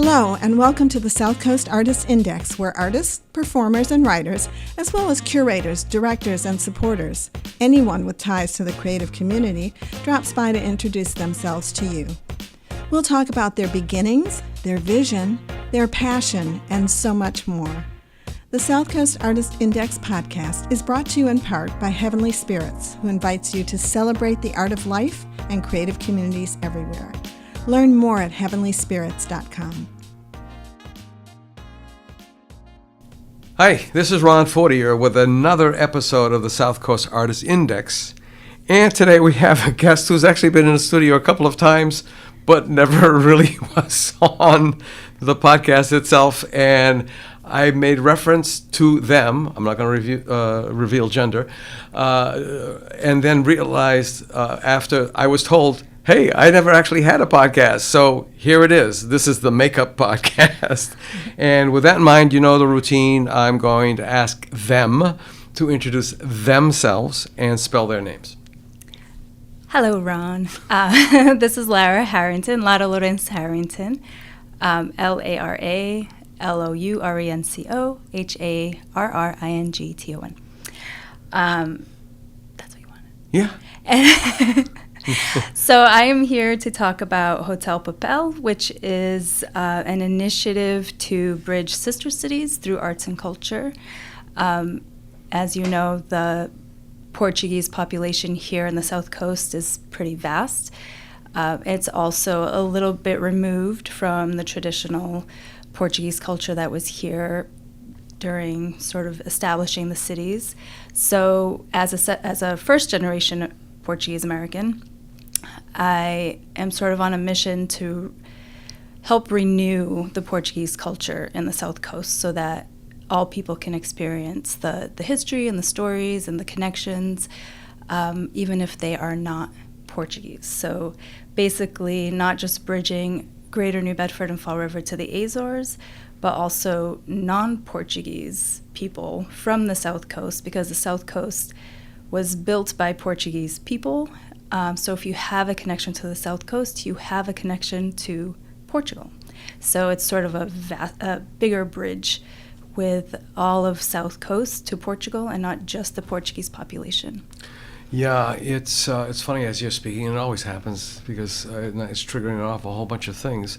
Hello, and welcome to the South Coast Artists Index, where artists, performers, and writers, as well as curators, directors, and supporters, anyone with ties to the creative community, drops by to introduce themselves to you. We'll talk about their beginnings, their vision, their passion, and so much more. The South Coast Artist Index podcast is brought to you in part by Heavenly Spirits, who invites you to celebrate the art of life and creative communities everywhere. Learn more at heavenlyspirits.com. Hi, this is Ron Fortier with another episode of the South Coast Artist Index. And today we have a guest who's actually been in the studio a couple of times, but never really was on the podcast itself. And I made reference to them. I'm not going to reveal gender. And then realized after I was told, hey, I never actually had a podcast, so here it is. This is the Makeup Podcast. And with that in mind, you know the routine. I'm going to ask them to introduce themselves and spell their names. Hello, Ron. This is Lara Harrington, Lara Lourenco Harrington, LARALOURENCOHARRINGTON. That's what you wanted? Yeah. So I am here to talk about Hotel Papel, which is an initiative to bridge sister cities through arts and culture. As you know, the Portuguese population here in the South Coast is pretty vast. It's also a little bit removed from the traditional Portuguese culture that was here during sort of establishing the cities. So as a first generation Portuguese American, I am sort of on a mission to help renew the Portuguese culture in the South Coast so that all people can experience the history and the stories and the connections, even if they are not Portuguese. So basically not just bridging Greater New Bedford and Fall River to the Azores, but also non-Portuguese people from the South Coast, because the South Coast was built by Portuguese people. So if you have a connection to the South Coast, you have a connection to Portugal. So it's sort of a bigger bridge with all of South Coast to Portugal and not just the Portuguese population. Yeah, it's funny as you're speaking, and it always happens because it's triggering off a whole bunch of things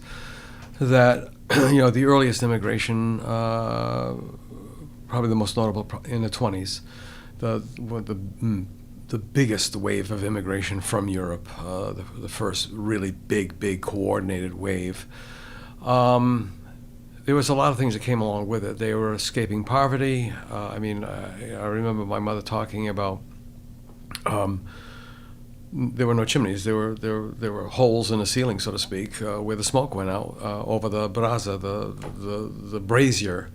that, the earliest immigration, probably the most notable in the 20s, the biggest wave of immigration from Europe, the first really big coordinated wave. There was a lot of things that came along with it. They were escaping poverty. I remember my mother talking about there were no chimneys. There were holes in the ceiling, so to speak, where the smoke went out over the brasa, the brazier.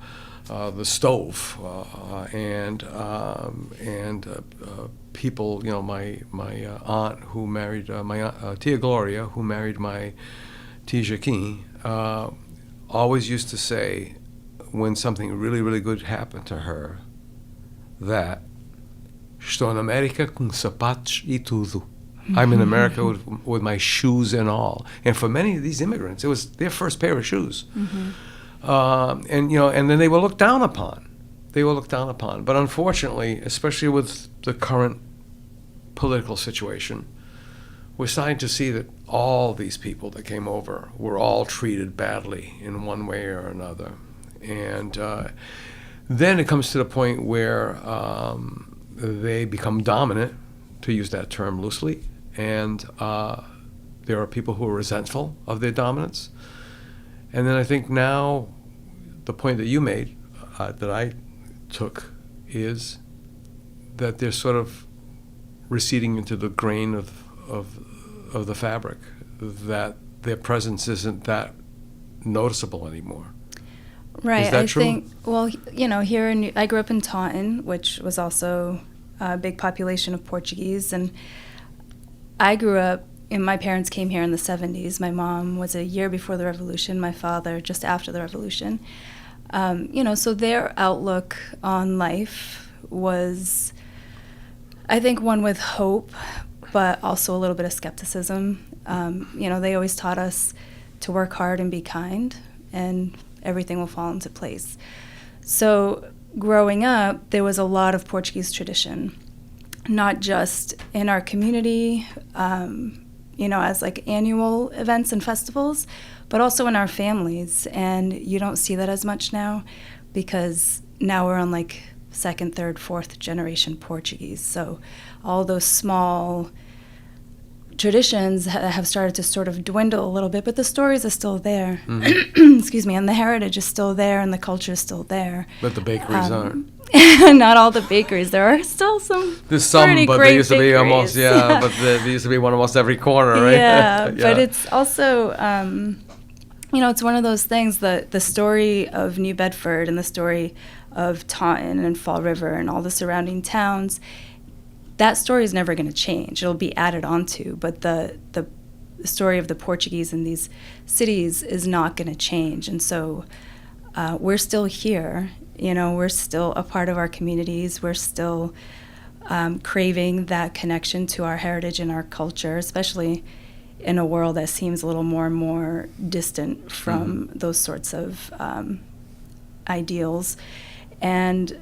The stove and people, my aunt who married my aunt, Tia Gloria, who married my Tia Joaquin, always used to say when something really good happened to her that estou na América com sapatos e tudo. I'm in America with my shoes and all. And for many of these immigrants, it was their first pair of shoes. Mm-hmm. And then they were looked down upon. But unfortunately, especially with the current political situation, we're starting to see that all these people that came over were all treated badly in one way or another. And then it comes to the point where they become dominant, to use that term loosely, and there are people who are resentful of their dominance. And then I think now the point that you made, that I took, is that they're sort of receding into the grain of the fabric, that their presence isn't that noticeable anymore. Right. Is that true? Think, here I grew up in Taunton, which was also a big population of Portuguese, and I grew up. And my parents came here in the 70s. My mom was a year before the revolution, my father just after the revolution. So their outlook on life was, I think, one with hope, but also a little bit of skepticism. They always taught us to work hard and be kind. and everything will fall into place. So growing up, there was a lot of Portuguese tradition, not just in our community, as like annual events and festivals, but also in our families. And you don't see that as much now because now we're on like second, third, fourth generation Portuguese. So all those small traditions have started to sort of dwindle a little bit, but the stories are still there. Excuse me, and the heritage is still there, and the culture is still there. But the bakeries aren't. Not all the bakeries. There are still some. There's some, pretty but great they used to be bakeries. almost, but there used to be one almost every corner, right? Yeah, but it's also, it's one of those things that the story of New Bedford and the story of Taunton and Fall River and all the surrounding towns, that story is never going to change. It'll be added onto, but the story of the Portuguese in these cities is not going to change. And so we're still here. We're still a part of our communities. We're still craving that connection to our heritage and our culture, especially in a world that seems a little more and more distant from those sorts of ideals. And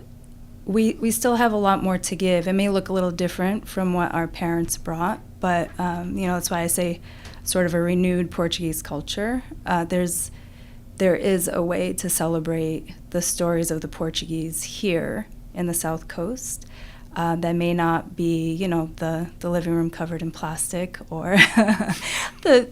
we still have a lot more to give. It may look a little different from what our parents brought, but that's why I say sort of a renewed Portuguese culture. There is a way to celebrate the stories of the Portuguese here in the South Coast that may not be, the living room covered in plastic or the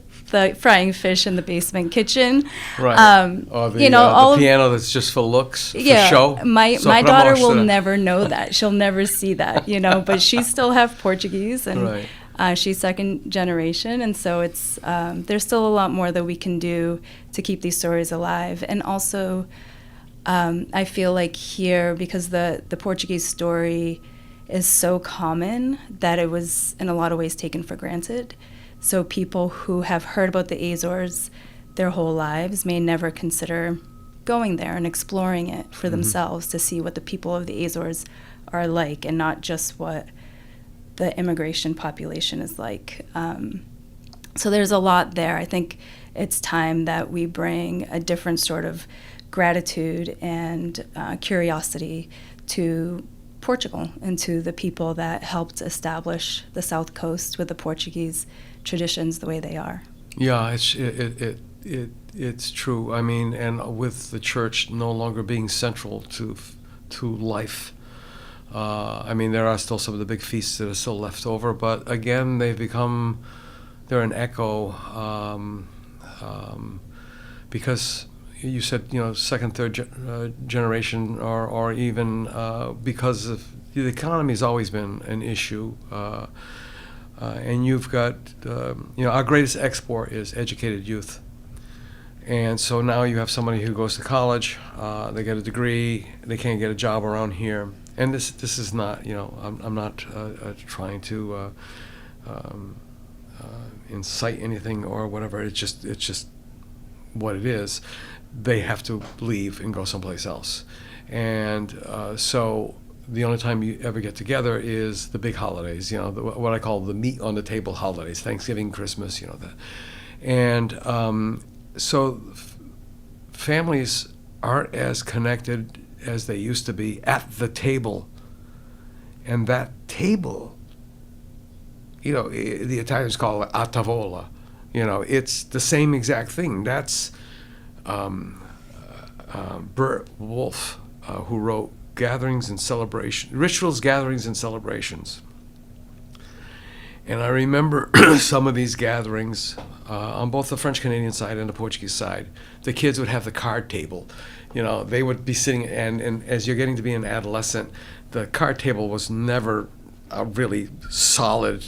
frying fish in the basement kitchen. Right. Or the all piano that's just for looks, for yeah, show. My daughter will never know that. She'll never see that, but she still have Portuguese, and right. She's second generation, and so it's there's still a lot more that we can do to keep these stories alive. And also, I feel like here, because the Portuguese story is so common that it was in a lot of ways taken for granted. So people who have heard about the Azores their whole lives may never consider going there and exploring it for themselves to see what the people of the Azores are like, and not just what the immigration population is like. So there's a lot there. I think it's time that we bring a different sort of gratitude and curiosity to Portugal and to the people that helped establish the South Coast with the Portuguese traditions the way they are. Yeah, it's true. I mean, and with the church no longer being central to life, there are still some of the big feasts that are still left over, but again, they're an echo, because you said, second, third generation, or even because of the economy has always been an issue, and you've got, our greatest export is educated youth. And so now you have somebody who goes to college, they get a degree, they can't get a job around here. And this is not, I'm not trying to incite anything or whatever. It's just what it is. They have to leave and go someplace else. And so the only time you ever get together is the big holidays, what I call the meat on the table holidays, Thanksgiving, Christmas, that. And so families aren't as connected as they used to be at the table. And that table, the Italians call it a tavola. It's the same exact thing. That's Bert Wolff, who wrote Rituals, Gatherings, and Celebrations. And I remember some of these gatherings on both the French-Canadian side and the Portuguese side. The kids would have the card table. They would be sitting, and as you're getting to be an adolescent, the card table was never a really solid,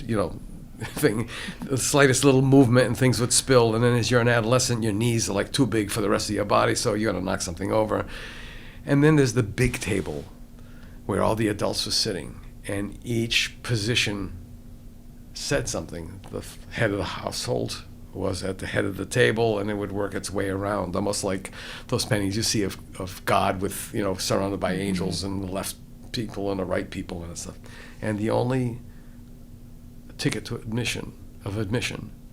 thing. The slightest little movement and things would spill, and then as you're an adolescent, your knees are like too big for the rest of your body, so you got to knock something over. And then there's the big table where all the adults were sitting, and each position said something. The head of the household was at the head of the table, and it would work its way around, almost like those paintings you see of God with, surrounded by angels, and the left people and the right people and stuff. And the only ticket to admission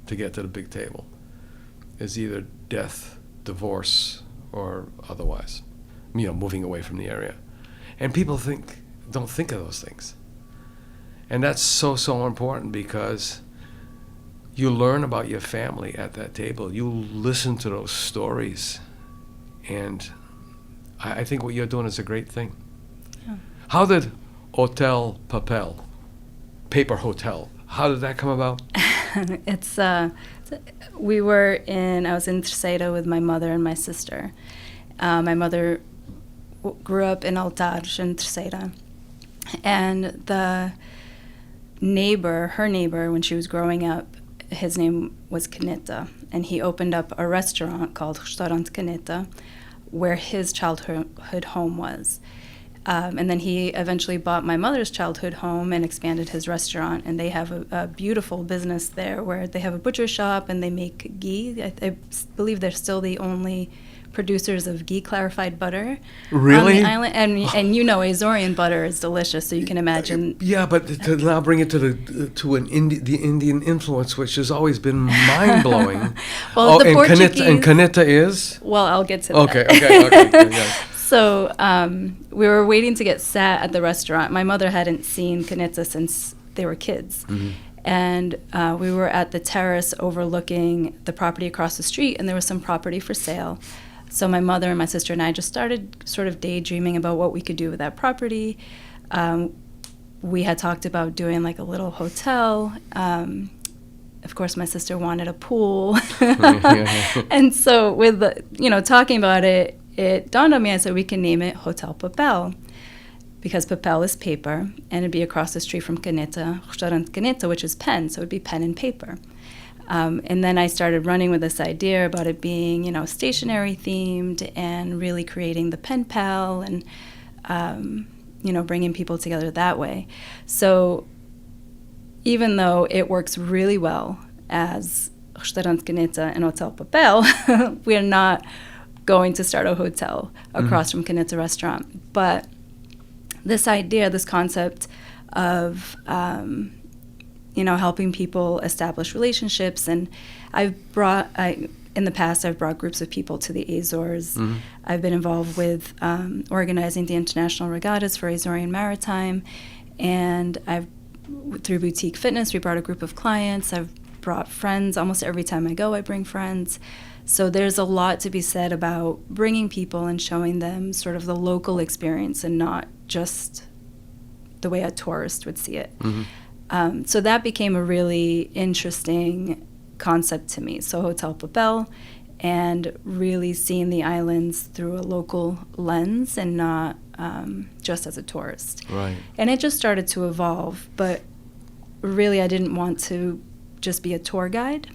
to get to the big table is either death, divorce, or otherwise, moving away from the area. And people don't think of those things. And that's so, so important, because you learn about your family at that table. You listen to those stories. And I think what you're doing is a great thing. Yeah. How did Hotel Papel, Paper Hotel, how did that come about? I was in Terceira with my mother and my sister. My mother grew up in Altares in Terceira. And her neighbor, when she was growing up, his name was Caneta, and he opened up a restaurant called Restaurant Caneta, where his childhood home was. And then he eventually bought my mother's childhood home and expanded his restaurant, and they have a beautiful business there where they have a butcher shop and they make ghee. I believe they're still the only producers of ghee clarified butter Really? on the island. And Azorean butter is delicious, so you can imagine. Yeah, but to now bring it to the Indian influence, which has always been mind blowing. Well, the Portuguese. Caneta is. Well, I'll get to that. Okay. Yeah. So we were waiting to get sat at the restaurant. My mother hadn't seen Caneta since they were kids. Mm-hmm. And we were at the terrace overlooking the property across the street, and there was some property for sale. So my mother and my sister and I just started sort of daydreaming about what we could do with that property. We had talked about doing like a little hotel. Of course, my sister wanted a pool. And so with talking about it, it dawned on me. I said, we can name it Hotel Papel, because papel is paper, and it'd be across the street from Caneta, Restaurant Caneta, which is pen, so it'd be pen and paper. And then I started running with this idea about it being, stationery themed, and really creating the pen pal, and bringing people together that way. So even though it works really well as Restaurant Caneta and Hotel Papel, we're not going to start a hotel across from Caneta Restaurant. But this idea, this concept of helping people establish relationships, and in the past I've brought groups of people to the Azores. Mm-hmm. I've been involved with organizing the international regattas for Azorean Maritime, and through Boutique Fitness we brought a group of clients. I've brought friends. Almost every time I go I bring friends. So there's a lot to be said about bringing people and showing them sort of the local experience and not just the way a tourist would see it. Mm-hmm. So that became a really interesting concept to me. So Hotel Papel, and really seeing the islands through a local lens and not just as a tourist. Right. And it just started to evolve, but really I didn't want to just be a tour guide.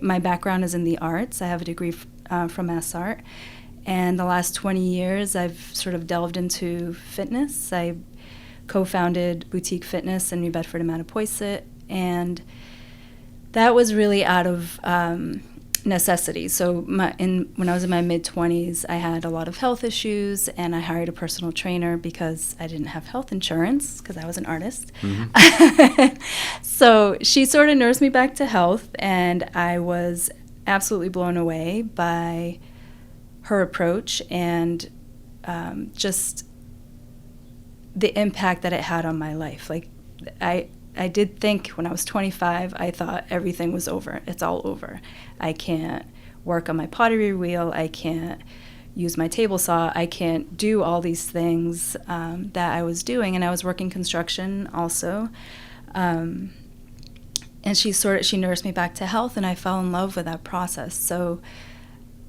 My background is in the arts. I have a degree from Mass Art, and the last 20 years I've sort of delved into fitness. I co-founded Boutique Fitness in New Bedford and Mattapoisett, and that was really out of necessity. So when I was in my mid-20s, I had a lot of health issues, and I hired a personal trainer because I didn't have health insurance because I was an artist. Mm-hmm. So she sort of nursed me back to health, and I was absolutely blown away by her approach and just the impact that it had on my life. Like, I did think when I was 25, I thought everything was over. It's all over. I can't work on my pottery wheel. I can't use my table saw. I can't do all these things that I was doing. And I was working construction also. And she nursed me back to health, and I fell in love with that process. So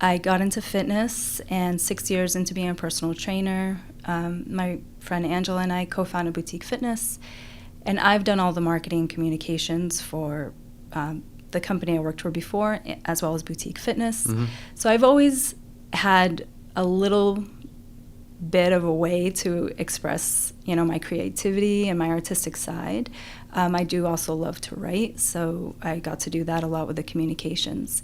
I got into fitness, and 6 years into being a personal trainer, my friend Angela and I co-founded Boutique Fitness. And I've done all the marketing and communications for the company I worked for before, as well as Boutique Fitness. Mm-hmm. So I've always had a little bit of a way to express, my creativity and my artistic side. I do also love to write, so I got to do that a lot with the communications.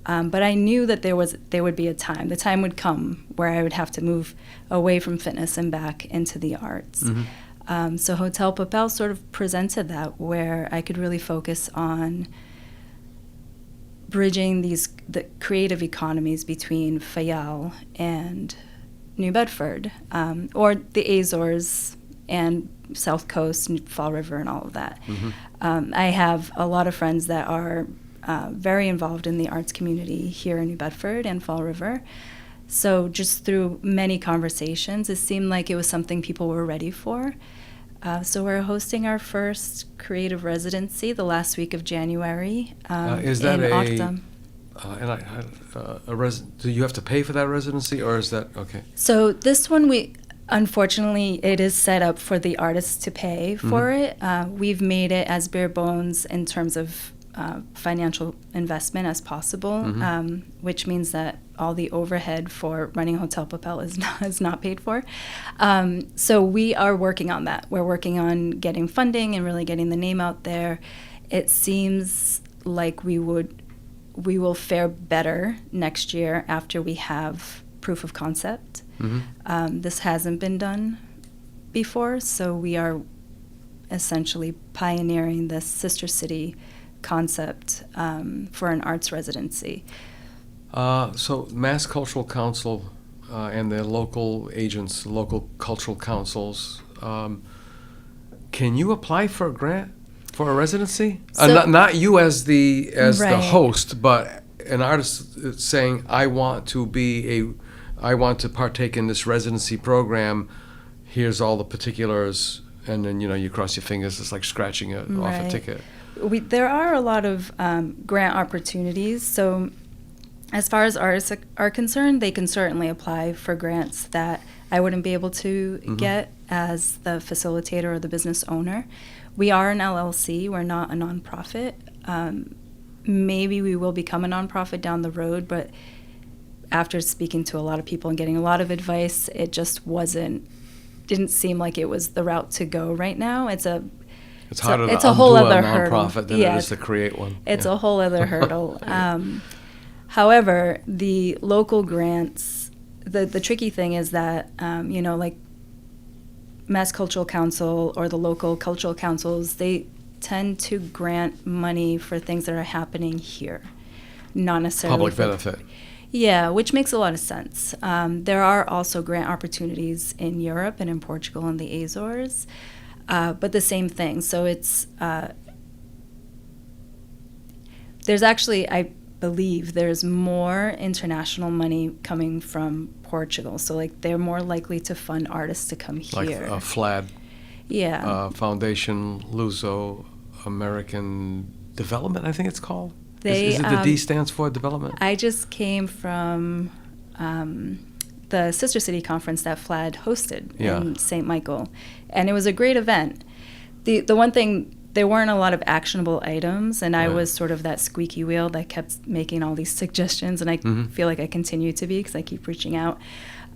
But I knew that there would be a time. The time would come where I would have to move away from fitness and back into the arts. Mm-hmm. So Hotel Papel sort of presented that, where I could really focus on bridging the creative economies between Faial and New Bedford, or the Azores and South Coast and Fall River and all of that. I have a lot of friends that are very involved in the arts community here in New Bedford and Fall River. So just through many conversations, it seemed like it was something people were ready for. So we're hosting our first creative residency the last week of January. Is that in a Octum. Do you have to pay for that residency, or is that okay? So this one, unfortunately, it is set up for the artists to pay for it. We've made it as bare bones in terms of financial investment as possible, which means that all the overhead for running Hotel Papel is not paid for. So we are working on that. We're working on getting funding and really getting the name out there. It seems like we will fare better next year after we have proof of concept. This hasn't been done before, so we are essentially pioneering this sister city concept for an arts residency. So Mass Cultural Council and the local agents, local cultural councils, can you apply for a grant for a residency? So, not you as the right. host, but an artist saying, I want to partake in this residency program. Here's all the particulars, and then you cross your fingers. It's like scratching off a ticket. There are a lot of grant opportunities. So as far as artists are concerned, they can certainly apply for grants that I wouldn't be able to get as the facilitator or the business owner. We are an LLC. We're not a nonprofit. Maybe we will become a nonprofit down the road, but after speaking to a lot of people and getting a lot of advice, it just didn't seem like it was the route to go right now. It's harder it's to a whole undo other a hurdle. nonprofit than it is to create one. It's a whole other hurdle. However, the local grants, the tricky thing is that, like Mass Cultural Council or the local cultural councils, they tend to grant money for things that are happening here, not necessarily Public benefit. Yeah, which makes a lot of sense. There are also grant opportunities in Europe and in Portugal and the Azores, but the same thing. So it's there's actually, I believe, there's more international money coming from Portugal. So like they're more likely to fund artists to come here. Like FLAD. Yeah. Foundation Luso American Development, I think it's called. Is it the D stands for development? I just came from the Sister City Conference that FLAD hosted in St. Michael, and it was a great event. The one thing, there weren't a lot of actionable items, and I was sort of that squeaky wheel that kept making all these suggestions, and I feel like I continue to be because I keep reaching out.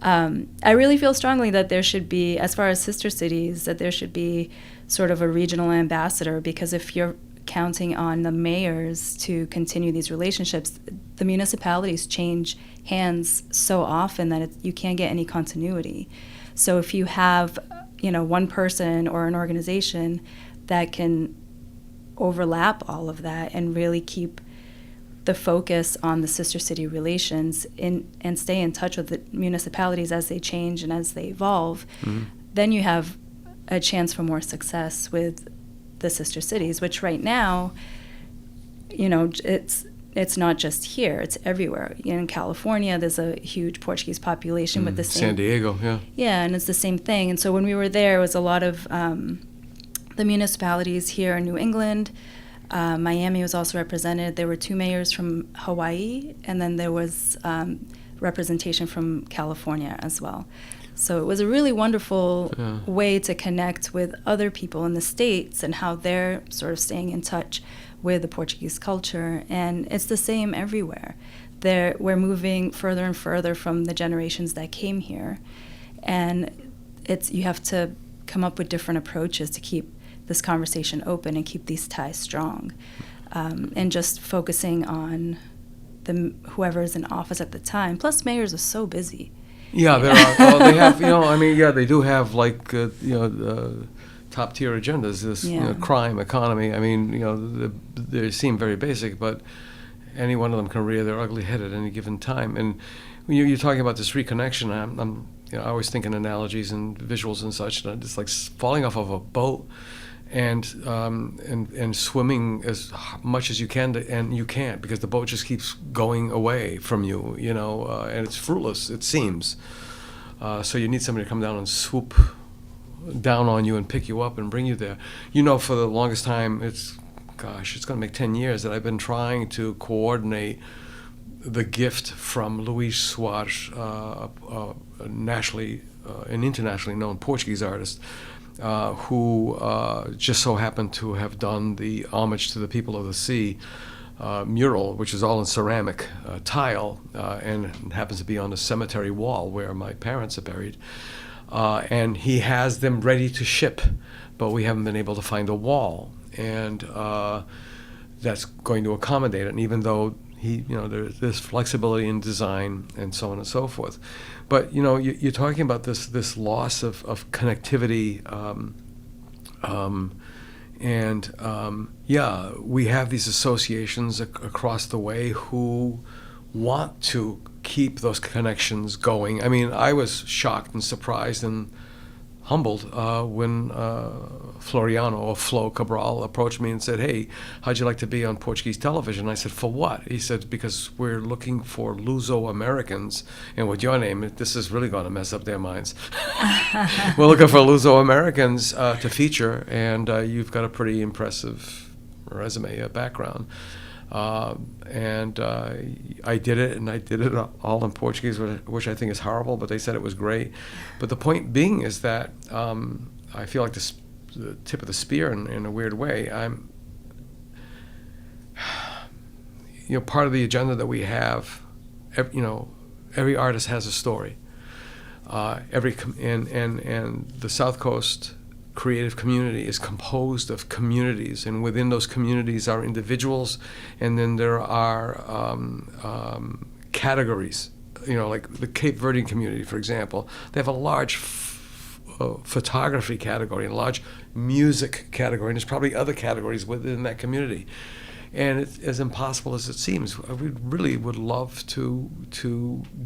I really feel strongly that there should be, as far as sister cities, that there should be sort of a regional ambassador, because if you're counting on the mayors to continue these relationships, the municipalities change hands so often that you can't get any continuity. So if you have, one person or an organization that can overlap all of that and really keep the focus on the sister city relations and stay in touch with the municipalities as they change and as they evolve, then you have a chance for more success with the sister cities, which right now, it's not just here, it's everywhere. In California, there's a huge Portuguese population with the same... San Diego, yeah. Yeah, and it's the same thing. And so when we were there, it was a lot of the municipalities here in New England. Miami was also represented. There were 2 mayors from Hawaii, and then there was representation from California as well. So it was a really wonderful way to connect with other people in the States and how they're sort of staying in touch with the Portuguese culture. And it's the same everywhere. We're moving further and further from the generations that came here. And you have to come up with different approaches to keep this conversation open and keep these ties strong. And just focusing on whoever's in office at the time. Plus, mayors are so busy. Yeah, there are. Well, they have, they do have top tier agendas. This crime, economy. They seem very basic, but any one of them can rear their ugly head at any given time. And when you're talking about this reconnection, I'm I always think in analogies and visuals and such. And it's like falling off of a boat and swimming as much as you can, and you can't because the boat just keeps going away from you, and it's fruitless, it seems. So you need somebody to come down and swoop down on you and pick you up and bring you there. For the longest time, it's going to make 10 years that I've been trying to coordinate the gift from Luís Soares, nationally and internationally known Portuguese artist, who just so happened to have done the Homage to the People of the Sea mural, which is all in ceramic tile, and it happens to be on a cemetery wall where my parents are buried. And he has them ready to ship, but we haven't been able to find a wall, and that's going to accommodate it. And even though there's flexibility in design and so on and so forth, but you're talking about this loss of connectivity, we have these associations across the way who want to keep those connections going. I mean, I was shocked and surprised and humbled when Floriano or Flo Cabral approached me and said, "Hey, how'd you like to be on Portuguese television?" I said, "For what?" He said, "Because we're looking for Luso-Americans, and with your name, this is really going to mess up their minds. We're looking for Luso-Americans to feature, and you've got a pretty impressive resume, background." I did it, and I did it all in Portuguese, which I think is horrible, but they said it was great. But the point being is that I feel like the tip of the spear in a weird way. I'm, part of the agenda that we have, every artist has a story. And the South Coast creative community is composed of communities, and within those communities are individuals, and then there are categories. Like the Cape Verdean community, for example, they have a large photography category and a large music category, and there's probably other categories within that community. And it's as impossible as it seems. We really would love to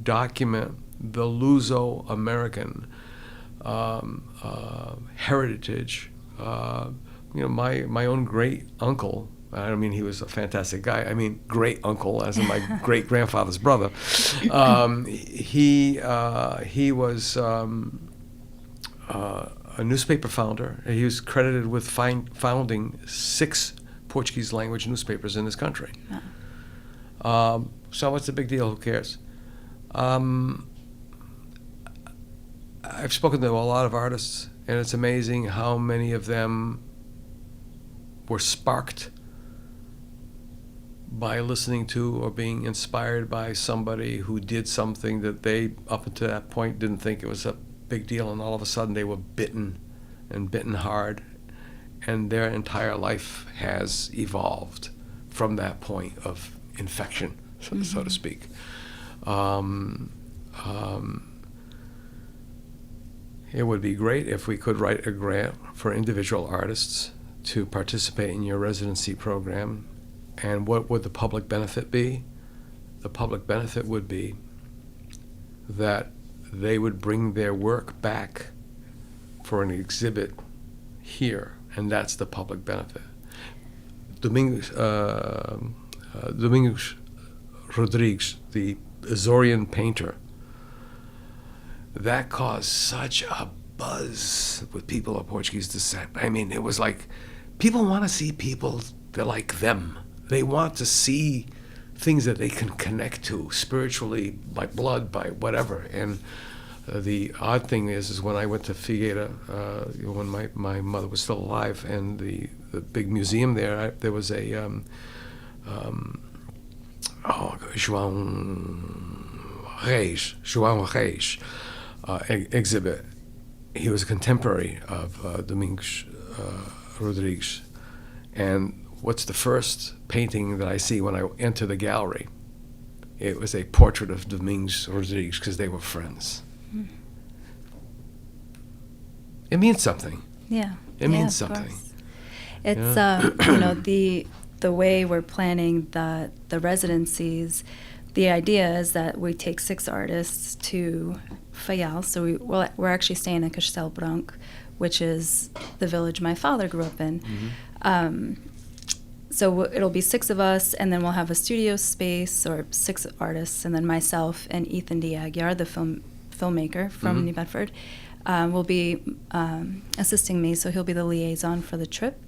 document the Luso-American heritage. My own great uncle, I don't mean he was a fantastic guy, I mean great uncle, as in my great grandfather's brother. He was a newspaper founder. He was credited with founding 6 Portuguese language newspapers in this country. So what's the big deal? Who cares? I've spoken to a lot of artists, and it's amazing how many of them were sparked by listening to or being inspired by somebody who did something that they, up until that point, didn't think it was a big deal, and all of a sudden they were bitten hard, and their entire life has evolved from that point of infection, so to speak. It would be great if we could write a grant for individual artists to participate in your residency program. And what would the public benefit be? The public benefit would be that they would bring their work back for an exhibit here, and that's the public benefit. Domingos Rodrigues, the Azorean painter, that caused such a buzz with people of Portuguese descent. I mean, it was like, people want to see people that like them. They want to see things that they can connect to spiritually, by blood, by whatever. And the odd thing is when I went to Figueira, when my mother was still alive, and the big museum there was a João Reis exhibit. He was a contemporary of Domingos Rodrigues. And what's the first painting that I see when I enter the gallery? It was a portrait of Domingos Rodrigues, because they were friends. Mm. It means something. Yeah. It means something. It's, the way we're planning the residencies, the idea is that we take 6 artists to Faial. So we're actually staying in Castelbranc, which is the village my father grew up in. So it'll be 6 of us, and then we'll have a studio space, or 6 artists, and then myself and Ethan Diaguiar, the filmmaker from New Bedford, will be assisting me. So he'll be the liaison for the trip,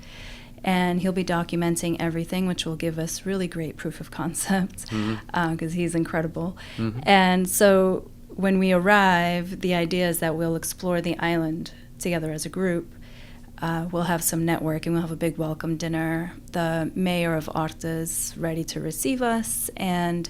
and he'll be documenting everything, which will give us really great proof of concept, because he's incredible. And so when we arrive, the idea is that we'll explore the island together as a group. We'll have some networking. We'll have a big welcome dinner. The mayor of Horta is ready to receive us, and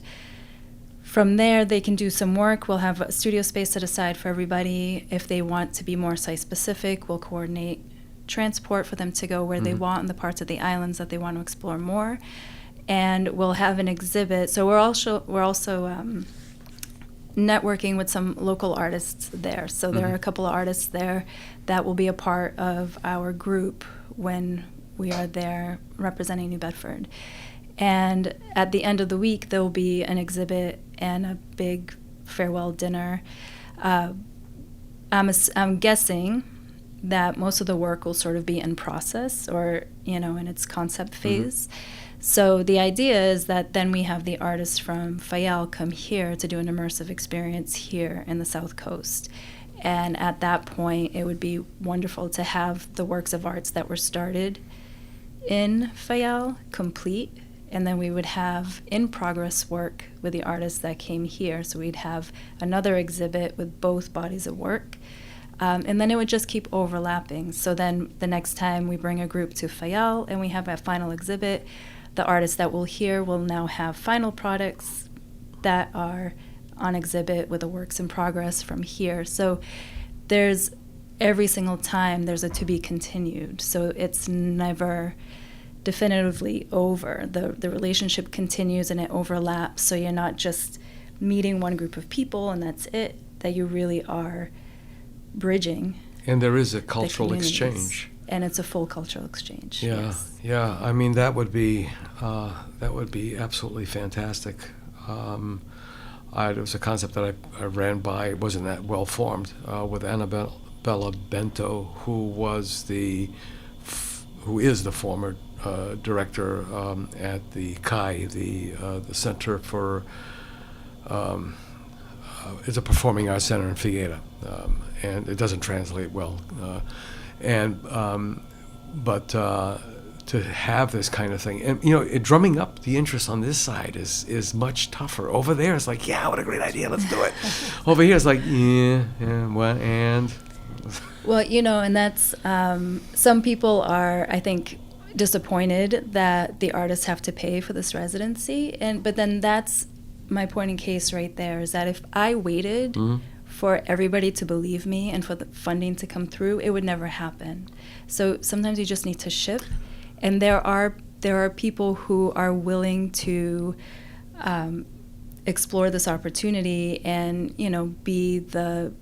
from there they can do some work. We'll have a studio space set aside for everybody. If they want to be more site-specific, we'll coordinate transport for them to go where they want in the parts of the islands that they want to explore more. And we'll have an exhibit. So we're also networking with some local artists there. So there are a couple of artists there that will be a part of our group when we are there representing New Bedford. And at the end of the week, there will be an exhibit and a big farewell dinner. I'm guessing that most of the work will sort of be in process, or, in its concept phase. So the idea is that then we have the artists from Faial come here to do an immersive experience here in the South Coast. And at that point, it would be wonderful to have the works of arts that were started in Faial complete. And then we would have in-progress work with the artists that came here. So we'd have another exhibit with both bodies of work. And then it would just keep overlapping. So then the next time we bring a group to Faial and we have a final exhibit, the artists that will here will now have final products that are on exhibit with the works in progress from here. So there's every single time there's a to be continued. So it's never definitively over. The relationship continues and it overlaps. So you're not just meeting one group of people and that's it, that you really are bridging. And there is a cultural exchange. And it's a full cultural exchange. Yeah, yes. yeah. I mean, that would be absolutely fantastic. It was a concept that I ran by. It wasn't that well formed with Annabella Bento, who is the former director at the CAI, the Center for. It's a performing arts center in Figueira, and it doesn't translate well. But to have this kind of thing, and drumming up the interest on this side is much tougher. Over there, it's like, yeah, what a great idea, let's do it. Over here, it's like, yeah, what, and. Well, and that's some people are, I think, disappointed that the artists have to pay for this residency, but then that's my point in case right there, is that if I waited for everybody to believe me and for the funding to come through, it would never happen. So sometimes you just need to ship, and there are people who are willing to explore this opportunity and be the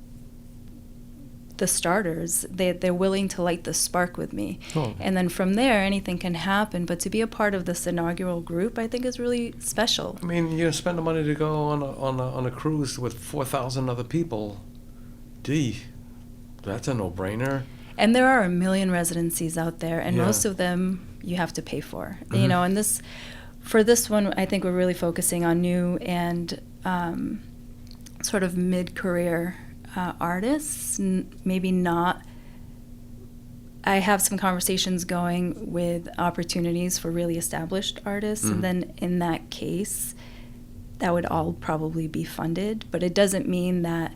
starters. They're willing to light the spark with me. And then from there anything can happen. But to be a part of this inaugural group, I think, is really special. I mean, you spend the money to go on a cruise with 4,000 other people. That's a no-brainer. And there are a million residencies out there, and most of them you have to pay for. And for this one, I think we're really focusing on new and sort of mid-career artists, maybe not. I have some conversations going with opportunities for really established artists, and then in that case, that would all probably be funded. But it doesn't mean that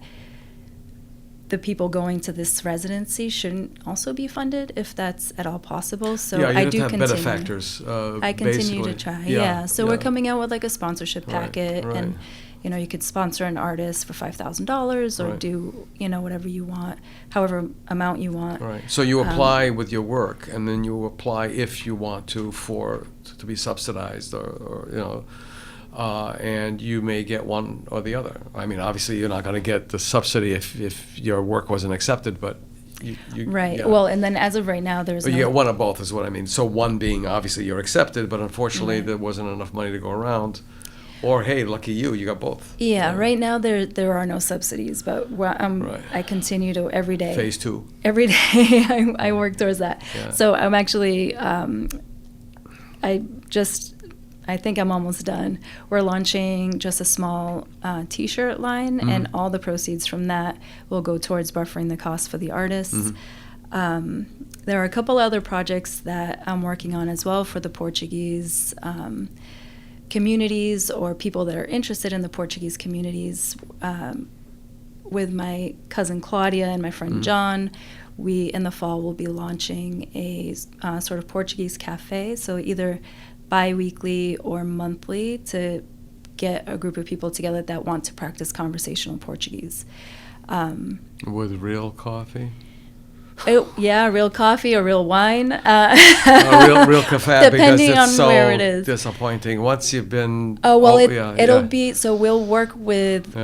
the people going to this residency shouldn't also be funded, if that's at all possible. So I do have continue. Benefactors, I continue to try. So we're coming out with like a sponsorship packet, right. and you could sponsor an artist for $5,000 or do whatever you want, however amount you want. Right. So you apply with your work, and then you apply if you want to be subsidized, or and you may get one or the other. I mean, obviously you're not going to get the subsidy if your work wasn't accepted, but Right. Yeah. Well, and then as of right now, there's But you get one of both is what I mean. So one being obviously you're accepted, but unfortunately Right. there wasn't enough money to go around. Or hey, lucky you got both. Yeah, right now there are no subsidies, but Right. I continue to every day. Phase 2. Every day I work towards that. Yeah. So I'm actually I think I'm almost done. We're launching just a small T-shirt line, and all the proceeds from that will go towards buffering the cost for the artists. There are a couple other projects that I'm working on as well for the Portuguese communities or people that are interested in the Portuguese communities. With my cousin Claudia and my friend John, we in the fall will be launching a sort of Portuguese cafe. So either bi-weekly or monthly to get a group of people together that want to practice conversational Portuguese. With real coffee? Real coffee or real wine. Real cafe, because Depending it's on so where it is. disappointing. Once you've been... It'll be... So we'll work with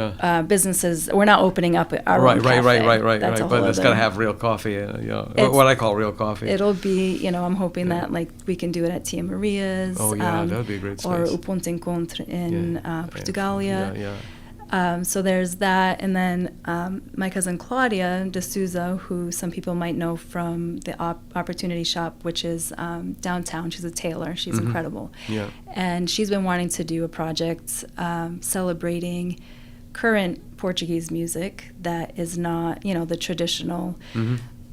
businesses. We're not opening up our own cafe. Right. That's a But whole it's got to have real coffee, what I call real coffee. It'll be, I'm hoping that like we can do it at Tia Maria's. Oh, yeah, that would be a great space. Or O Ponto Encontro in Portugalia. Yeah. So there's that, and then my cousin Claudia de Souza, who some people might know from the Opportunity Shop, which is downtown. She's a tailor. She's incredible. Yeah. And she's been wanting to do a project celebrating current Portuguese music that is not, the traditional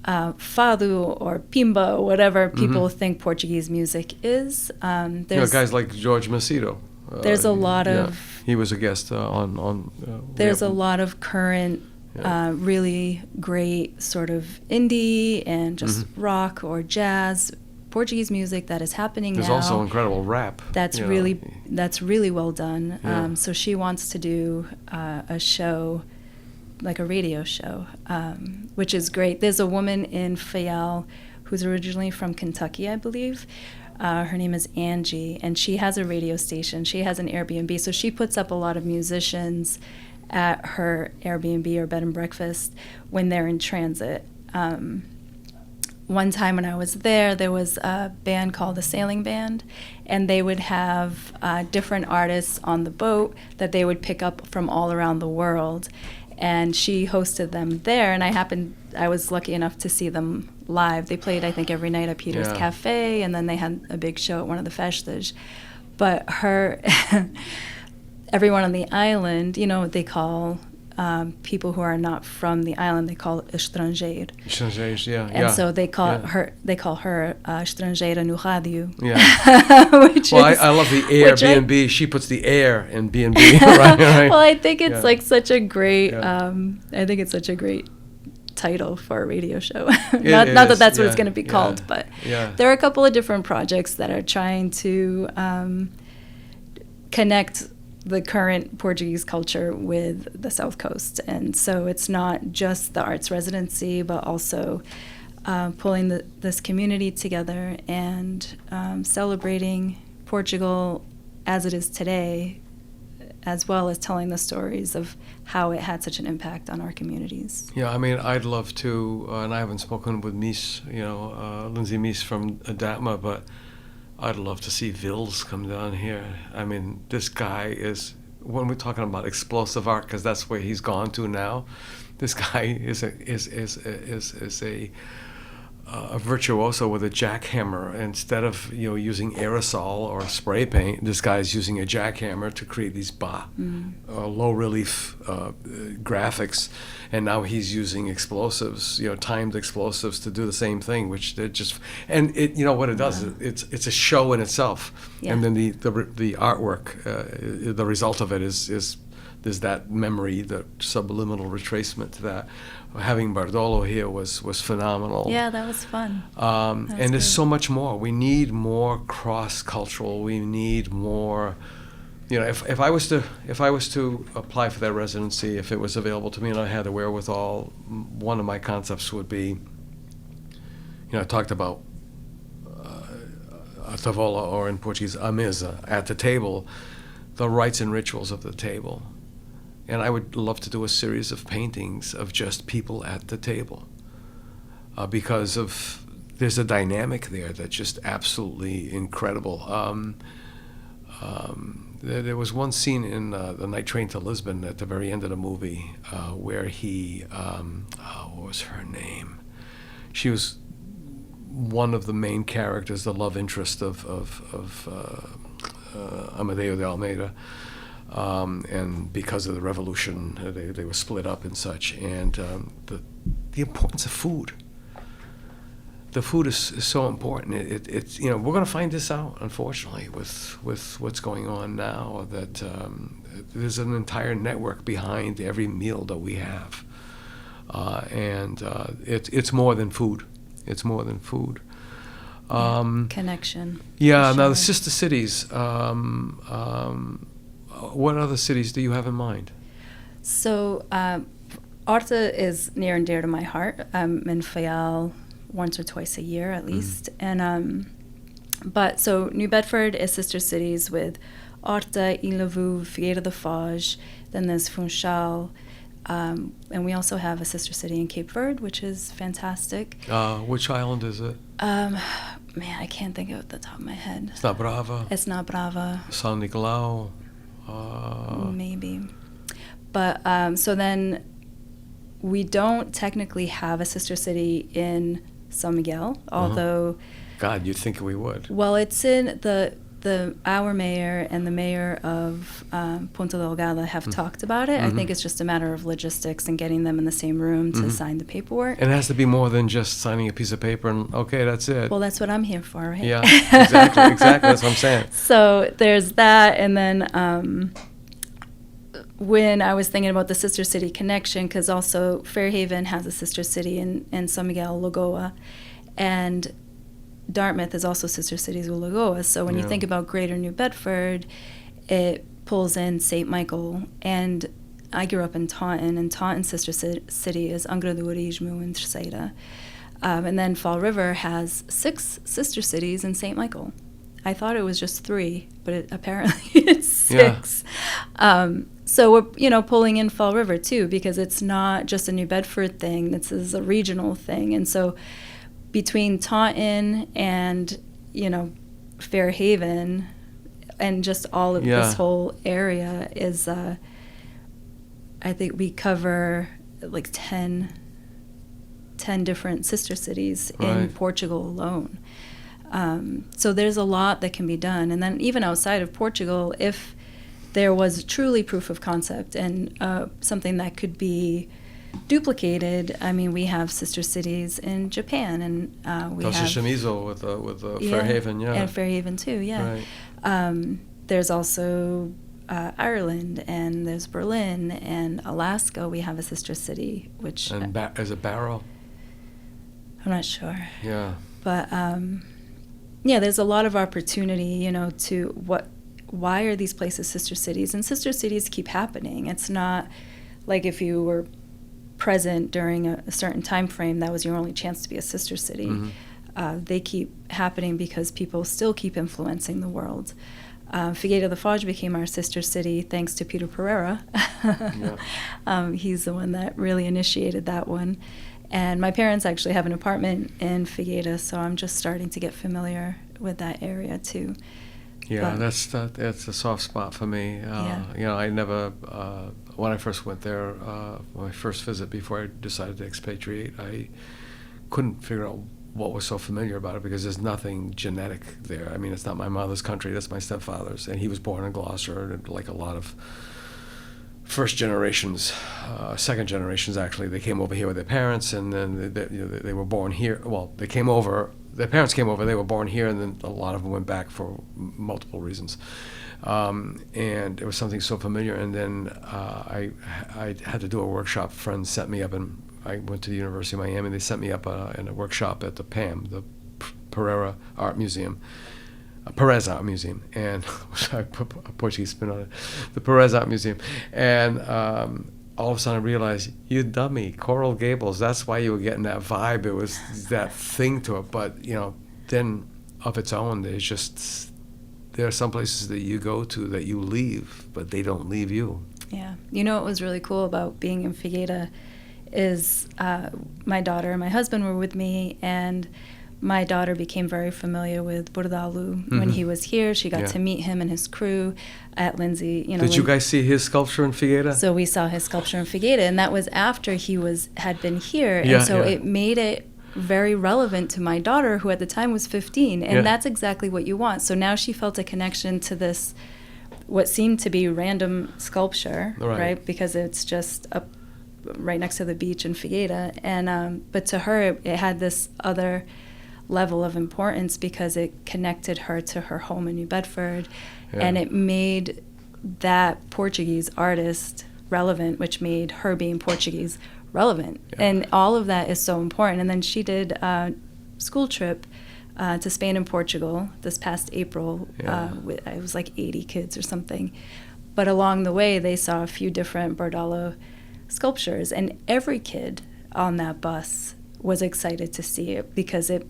fado or pimba, whatever people think Portuguese music is. There's guys like George Macedo. There's a lot of... He was a guest on... There's a lot of current, really great sort of indie and just rock or jazz Portuguese music that is happening now. There's also incredible rap. That's really well done. Yeah. So she wants to do a show, like a radio show, which is great. There's a woman in Faial who's originally from Kentucky, I believe. Her name is Angie, and she has a radio station. She has an Airbnb, so she puts up a lot of musicians at her Airbnb or bed and breakfast when they're in transit. One time when I was there was a band called the Sailing Band, and they would have different artists on the boat that they would pick up from all around the world. And she hosted them there, and I was lucky enough to see them live. They played, I think, every night at Peter's Cafe, and then they had a big show at one of the festas. But everyone on the island, they call people who are not from the island, they call estrangeiro. Estrangeiros, yeah. And so they call her estrangeira no rádio. Yeah. I love the Airbnb. She puts the air in B&B, right? Well, I think it's like such a great. I think it's such a great title for a radio show. not that that's what it's going to be called, but there are a couple of different projects that are trying to connect the current Portuguese culture with the South Coast. And so it's not just the arts residency, but also pulling this community together and celebrating Portugal as it is today, as well as telling the stories of how it had such an impact on our communities. Yeah, I mean, I'd love to, and I haven't spoken with Mies, Lindsay Mies from Adatma, but I'd love to see Vils come down here. I mean, this guy is, when we're talking about explosive art, because that's where he's gone to now, this guy is a virtuoso with a jackhammer. Instead of using aerosol or spray paint, this guy's using a jackhammer to create these low relief graphics, and now he's using explosives, timed explosives to do the same thing, which they're just, and it, what it does, it's a show in itself, and then the artwork, the result of it is that memory, the subliminal retracement to that. Having Bardolo here was phenomenal. Yeah, that was fun. And there's so much more. We need more cross-cultural. We need more. If I was to apply for that residency, if it was available to me and I had the wherewithal, one of my concepts would be, I talked about a tavola, or in Portuguese, a mesa, at the table, the rites and rituals of the table. And I would love to do a series of paintings of just people at the table. because of there's a dynamic there that's just absolutely incredible. There was one scene in The Night Train to Lisbon at the very end of the movie where he, what was her name? She was one of the main characters, the love interest of Amadeo de Almeida. And because of the revolution, they were split up and such. And the importance of food. The food is so important. It's we're going to find this out, unfortunately, with what's going on now. That there's an entire network behind every meal that we have, and it's more than food. It's more than food. Connection. Yeah. Sure. Now the sister cities. What other cities do you have in mind? So, Horta is near and dear to my heart. I'm in Faial once or twice a year at least. And but so New Bedford is sister cities with Horta, Ilhavu, Figueira da Foz, then there's Funchal, and we also have a sister city in Cape Verde, which is fantastic. Which island is it? Man, I can't think of it at the top of my head. It's not Brava. It's not Brava. San Nicolau. Maybe. But so then we don't technically have a sister city in San Miguel, although... God, you'd think we would. Well, it's in our mayor and the mayor of Ponta Delgada have talked about it. I think it's just a matter of logistics and getting them in the same room to sign the paperwork. And it has to be more than just signing a piece of paper and, okay, that's it. Well, that's what I'm here for, right? Yeah, exactly, that's what I'm saying. So there's that, and then when I was thinking about the sister city connection, because also Fairhaven has a sister city in San Miguel, Lagoa, and Dartmouth is also sister cities with Lagoa. So when you think about Greater New Bedford, it pulls in St. Michael. And I grew up in Taunton, and Taunton's sister city is Angra do Heroísmo and Terceira. And then Fall River has 6 sister cities in St. Michael. I thought it was just 3, but apparently it's 6. Yeah. So we're pulling in Fall River too, because it's not just a New Bedford thing. This is a regional thing, and so between Taunton and Fairhaven and just all of this whole area is I think we cover like 10 different sister cities in Portugal alone. So there's a lot that can be done. And then even outside of Portugal, if there was truly proof of concept and something that could be duplicated, I mean, we have sister cities in Japan, and we have Shimizu with Fairhaven, and Fairhaven too, Right. There's also Ireland, and there's Berlin, and Alaska. We have a sister city, which is it Barrow? I'm not sure. Yeah. But there's a lot of opportunity, to why are these places sister cities? And sister cities keep happening. It's not like if you were present during a certain time frame, that was your only chance to be a sister city. They keep happening because people still keep influencing the world. Figueira da Foz became our sister city thanks to Peter Pereira. He's the one that really initiated that one. And my parents actually have an apartment in Figueira, so I'm just starting to get familiar with that area too. Yeah, that's a soft spot for me. I never, when I first went there, my first visit before I decided to expatriate, I couldn't figure out what was so familiar about it, because there's nothing genetic there. I mean, it's not my mother's country, that's my stepfather's, and he was born in Gloucester, and like a lot of first generations, second generations actually, they came over here with their parents, and then they were born here. Well, they came over. Their parents came over. They were born here, and then a lot of them went back for multiple reasons. And it was something so familiar. And then I had to do a workshop. Friends set me up, and I went to the University of Miami. They set me up in a workshop at the PAM, the Perez Art Museum, and I put a Portuguese spin on it, the Perez Art Museum, and all of a sudden I realized, you dummy, Coral Gables, that's why you were getting that vibe. It was that thing to it. But then of its own, there are some places that you go to that you leave, but they don't leave you. Yeah, what was really cool about being in Figueira is my daughter and my husband were with me, and my daughter became very familiar with Bordalu when he was here. She got to meet him and his crew at Lindsay. Did you guys see his sculpture in Figueira? So we saw his sculpture in Figueira, and that was after he had been here. And so it made it very relevant to my daughter, who at the time was 15. And that's exactly what you want. So now she felt a connection to this, what seemed to be random sculpture, right? Because it's just up right next to the beach in Figueira. And but to her, it had this other level of importance because it connected her to her home in New Bedford, and it made that Portuguese artist relevant, which made her being Portuguese relevant. And all of that is so important. And then she did a school trip to Spain and Portugal this past April. It was like 80 kids or something. But along the way, they saw a few different Bordalo sculptures, and every kid on that bus was excited to see it because it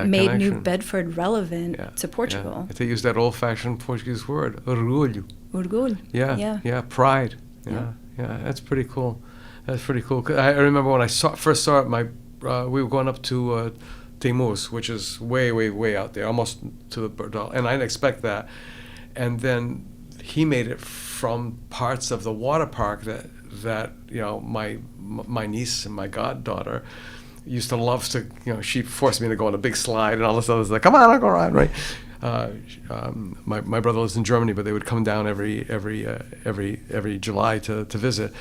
made New Bedford relevant to Portugal. They use that old-fashioned Portuguese word, orgulho. Orgulho. Yeah, pride. Yeah, that's pretty cool. That's pretty cool. 'Cause I remember when I first saw it, we were going up to Temus, which is way, way, way out there, almost to the Bordal, and I didn't expect that. And then he made it from parts of the water park that my niece and my goddaughter used to love to, she forced me to go on a big slide and all this other stuff. Come on, I'll go around, right? My brother lives in Germany, but they would come down every July to visit.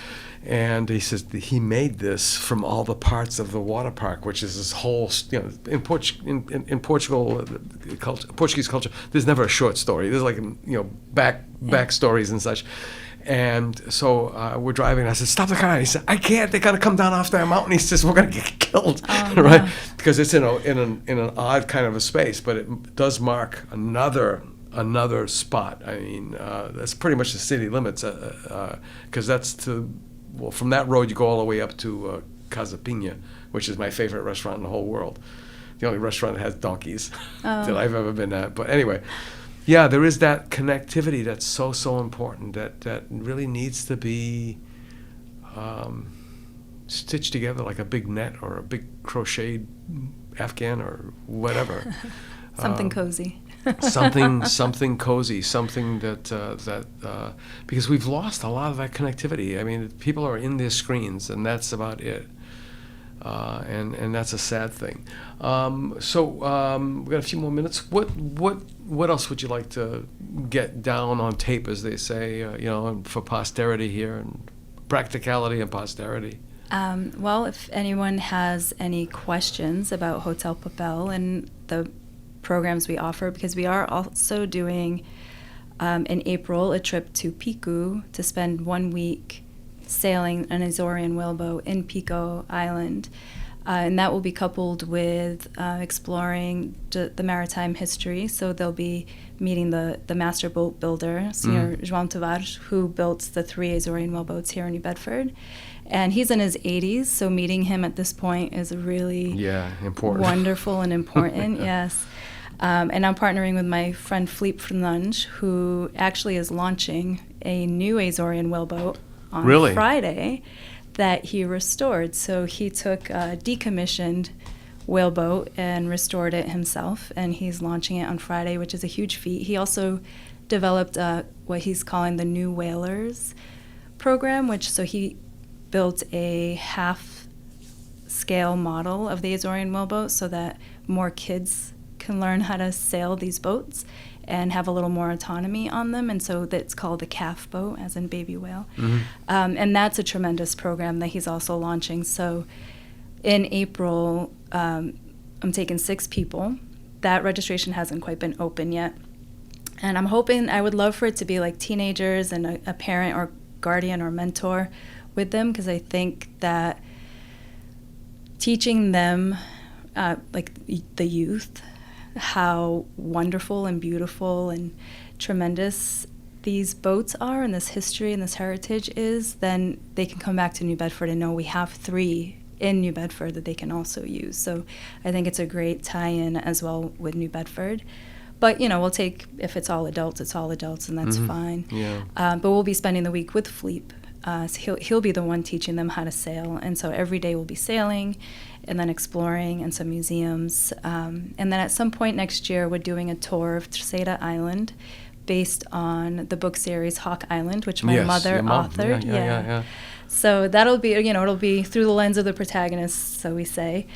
And he says that he made this from all the parts of the water park, which is this whole, in Portugal culture, Portuguese culture, there's never a short story. There's like, back stories and such. And so we're driving, and I said, "Stop the car." And he said, "I can't. They're gonna come down off that mountain." He says, "We're gonna get killed," right? No. Because it's in an odd kind of a space, but it does mark another spot. I mean, that's pretty much the city limits, because from that road you go all the way up to Casa Pinha, which is my favorite restaurant in the whole world. The only restaurant that has donkeys that I've ever been at. But anyway. Yeah, there is that connectivity that's so important that really needs to be stitched together like a big net or a big crocheted Afghan or whatever. Something cozy. something cozy, something that because we've lost a lot of that connectivity. I mean, people are in their screens, and that's about it. And that's a sad thing. So we've got a few more minutes. What else would you like to get down on tape, as they say, for posterity here, and practicality and posterity? Well, if anyone has any questions about Hotel Papel and the programs we offer, because we are also doing in April a trip to Pico to spend 1 week sailing an Azorean whaleboat in Pico Island. And that will be coupled with exploring the maritime history. So they'll be meeting the master boat builder, Sr. João Tavares, who built the 3 Azorean whaleboats here in New Bedford. And he's in his 80s, so meeting him at this point is really important. Wonderful and important, yes. And I'm partnering with my friend Philippe Fernandes, who actually is launching a new Azorean whaleboat on Friday that he restored. So he took a decommissioned whaleboat and restored it himself, and he's launching it on Friday, which is a huge feat. He also developed what he's calling the New Whalers program, so he built a half-scale model of the Azorean whaleboat so that more kids can learn how to sail these boats and have a little more autonomy on them, and so that's called the calf boat, as in baby whale. And that's a tremendous program that he's also launching. So in April, I'm taking 6 people. That registration hasn't quite been open yet. And I'm hoping, I would love for it to be like teenagers and a parent or guardian or mentor with them, because I think that teaching them, like the youth, how wonderful and beautiful and tremendous these boats are and this history and this heritage is, then they can come back to New Bedford and know we have 3 in New Bedford that they can also use. So I think it's a great tie-in as well with New Bedford. But, we'll take, if it's all adults, and that's fine. Yeah. But we'll be spending the week with Philippe So he'll be the one teaching them how to sail. And so every day we'll be sailing and then exploring and some museums. And then at some point next year, we're doing a tour of Terceira Island based on the book series Hawk Island, which my mother authored. Yeah. So that'll be, it'll be through the lens of the protagonist, so we say.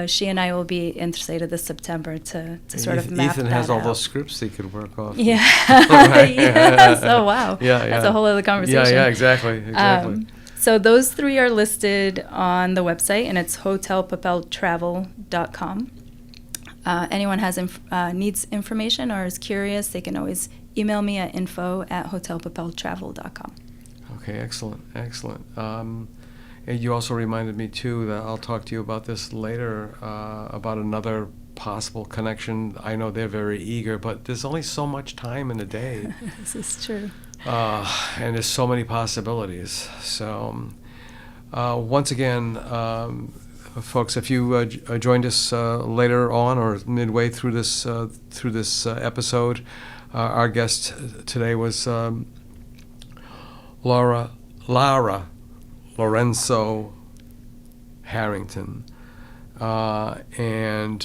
She and I will be in Terceira this September to sort of map Ethan that has all out. those scripts he could work off. Yeah. Right. Yes. Oh, wow. Yeah. That's a whole other conversation. Yeah, exactly. So those three are listed on the website, and it's hotelpapeltravel.com. Anyone needs information or is curious, they can always email me at info@hotelpapeltravel.com. Okay, excellent. And you also reminded me, too, that I'll talk to you about this later, about another possible connection. I know they're very eager, but there's only so much time in a day. This is true. And there's so many possibilities. So once again, folks, if you joined us later on or midway through this episode, our guest today was Lara Lourenco Harrington, and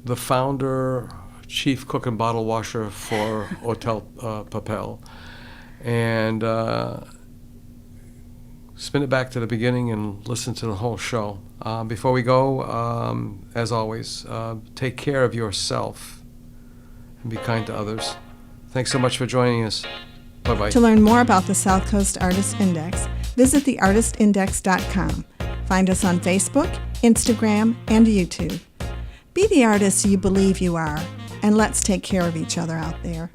the founder, chief cook and bottle washer for Hotel Papel. And spin it back to the beginning and listen to the whole show. Before we go, as always, take care of yourself and be kind to others. Thanks so much for joining us. Bye-bye. To learn more about the South Coast Artist Index, visit theartistindex.com. Find us on Facebook, Instagram, and YouTube. Be the artist you believe you are, and let's take care of each other out there.